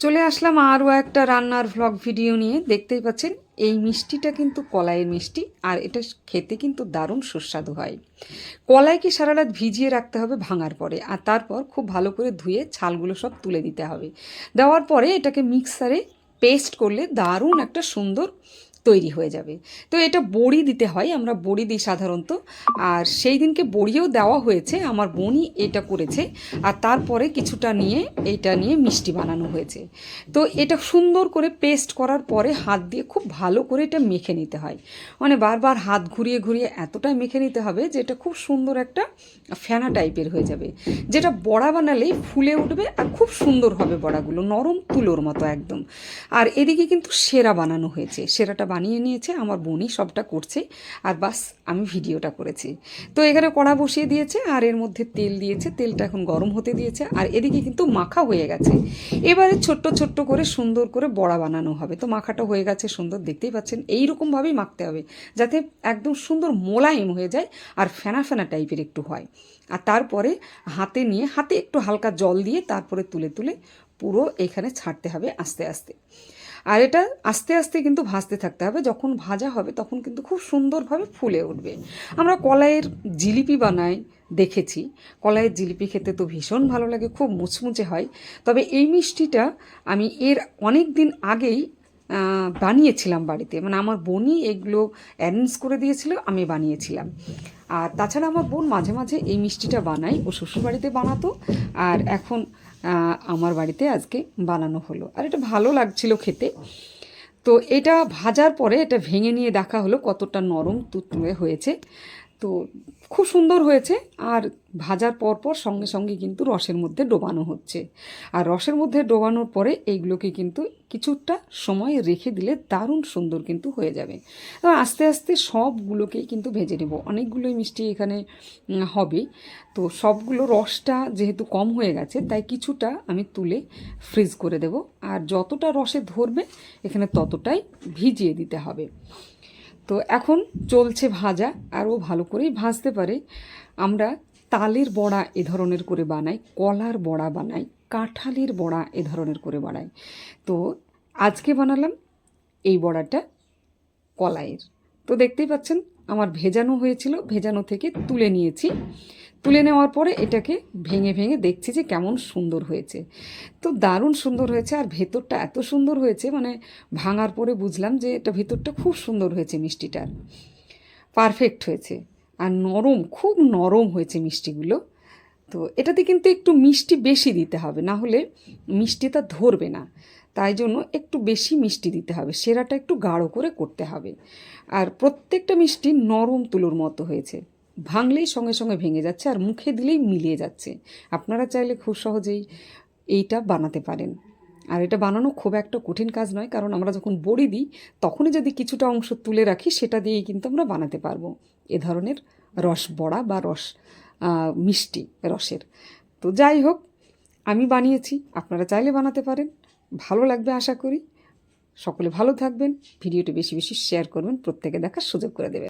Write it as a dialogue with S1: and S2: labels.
S1: চলে আসলাম আরও একটা রান্নার ভ্লগ ভিডিও নিয়ে। দেখতেই পাচ্ছেন এই মিষ্টিটা কিন্তু কলাইয়ের মিষ্টি, আর এটা খেতে কিন্তু দারুণ সুস্বাদু হয়। কলাইকে সারা রাত ভিজিয়ে রাখতে হবে ভাঙার পরে, আর তারপর খুব ভালো করে ধুয়ে ছালগুলো সব তুলে দিতে হবে। দেওয়ার পরে এটাকে মিক্সারে পেস্ট করলে দারুণ একটা সুন্দর তৈরি হয়ে যাবে। তো এটা বড়ি দিতে হয়, আমরা বড়ি দিই সাধারণত। আর সেই দিনকে বড়িও দেওয়া হয়েছে, আমার বোনই এটা করেছে। আর তারপরে কিছুটা নিয়ে এইটা নিয়ে মিষ্টি বানানো হয়েছে। তো এটা সুন্দর করে পেস্ট করার পরে হাত দিয়ে খুব ভালো করে এটা মেখে নিতে হয়। মানে বারবার হাত ঘুরিয়ে ঘুরিয়ে এতটাই মেখে নিতে হবে যে এটা খুব সুন্দর একটা ফেনা টাইপের হয়ে যাবে, যেটা বড়া বানালেই ফুলে উঠবে আর খুব সুন্দর হবে বড়াগুলো, নরম তুলোর মতো একদম। আর এদিকে কিন্তু সেরা বানানো হয়েছে, সেরাটা বানিয়ে নিয়েছে আমার বোনই, সবটা করছে। আর বাস আমি ভিডিওটা করেছি। তো এখানে কড়া বসিয়ে দিয়েছে আর এর মধ্যে তেল দিয়েছে, তেলটা এখন গরম হতে দিয়েছে। আর এদিকে কিন্তু মাখা হয়ে গেছে। এবারে ছোট্ট ছোট্ট করে সুন্দর করে বড়া বানানো হবে। তো মাখাটা হয়ে গেছে সুন্দর, দেখতেই পাচ্ছেন এইরকমভাবেই মাখতে হবে যাতে একদম সুন্দর মোলায়েম হয়ে যায় আর ফেনা ফেনা টাইপের একটু হয়। আর তারপরে হাতে নিয়ে হাতে একটু হালকা জল দিয়ে তারপরে তুলে তুলে পুরো এখানে ছাড়তে হবে আস্তে আস্তে। আর এটা আস্তে আস্তে কিন্তু ভাজতে থাকতে হবে, যখন ভাজা হবে তখন কিন্তু খুব সুন্দরভাবে ফুলে উঠবে। আমরা কলাইয়ের জিলিপি বানাই দেখেছি, কলাইয়ের জিলিপি খেতে তো ভীষণ ভালো লাগে, খুব মুচমুচে হয়। তবে এই মিষ্টিটা আমি এর অনেক দিন আগেই বানিয়েছিলাম বাড়িতে, মানে আমার বোনই এগুলো অ্যারেঞ্জ করে দিয়েছিল, আমি বানিয়েছিলাম। আর তাছাড়া আমার বোন মাঝে মাঝে এই মিষ্টিটা বানায়, ও শ্বশুরবাড়িতে বানাতো, আর এখন আমার বাড়িতে আজকে বানানো হলো। আর এটা ভালো লাগছিল খেতে। তো এটা ভাজার পরে এটা ভেঙে নিয়ে দেখা হলো কতটা নরম তুততুলে হয়েছে। তো খুব সুন্দর হয়েছে। আর ভাজার পর পর সঙ্গে সঙ্গে কিন্তু রসের মধ্যে ডোবানো হচ্ছে। আর রসের মধ্যে ডোবানোর পরে এইগুলোকে কিন্তু কিছুটা সময় রেখে দিলে দারুণ সুন্দর কিন্তু হয়ে যাবে। তো আস্তে আস্তে সবগুলোকেই কিন্তু ভেজে নেব, অনেকগুলোই মিষ্টি এখানে হবে। তো সবগুলো রসটা যেহেতু কম হয়ে গেছে তাই কিছুটা আমি তুলে ফ্রিজ করে দেব। আর যতটা রসে ধরবে এখানে ততটাই ভিজিয়ে দিতে হবে। তো এখন চলছে ভাজা, আরও ভালো করেই ভাজতে পারে। আমরা তালের বড়া এ ধরনের করে বানাই, কলার বড়া বানাই, কাঁঠালের বড়া এ ধরনের করে বানাই। তো আজকে বানালাম এই বড়াটা কলাইয়ের। তো দেখতেই পাচ্ছেন আমার ভেজানো হয়েছিল, ভেজানো থেকে তুলে নিয়েছি। তুলে নেওয়ার পরে এটাকে ভেঙে ভেঙে দেখছি যে কেমন সুন্দর হয়েছে। তো দারুণ সুন্দর হয়েছে, আর ভেতরটা এত সুন্দর হয়েছে, মানে ভাঙার পরে বুঝলাম যে এটা ভেতরটা খুব সুন্দর হয়েছে, মিষ্টিটার পারফেক্ট হয়েছে। আর নরম, খুব নরম হয়েছে মিষ্টিগুলো। তো এটাতে কিন্তু একটু মিষ্টি বেশি দিতে হবে, না হলে মিষ্টিটা ধরবে না। তাই জন্য একটু বেশি মিষ্টি দিতে হবে, সেরাটা একটু গাঢ় করে করতে হবে। আর প্রত্যেকটা মিষ্টি নরম তুলোর মতো হয়েছে, ভাঙলেই সঙ্গে সঙ্গে ভেঙে যাচ্ছে আর মুখে দিলেই মিলিয়ে যাচ্ছে। আপনারা চাইলে খুব সহজেই এইটা বানাতে পারেন। আর এটা বানানো খুব একটা কঠিন কাজ নয়, কারণ আমরা যখন বড়ি দিই তখনই যদি কিছুটা অংশ তুলে রাখি সেটা দিয়েই কিন্তু আমরা বানাতে পারবো এ ধরনের রস বড়া বা রস মিষ্টি রসের। তো যাই হোক, আমি বানিয়েছি, আপনারা চাইলে বানাতে পারেন, ভালো লাগবে আশা করি। সকলে ভালো থাকবেন, ভিডিওটি বেশি বেশি শেয়ার করবেন, প্রত্যেকে দেখার সুযোগ করে দেবেন।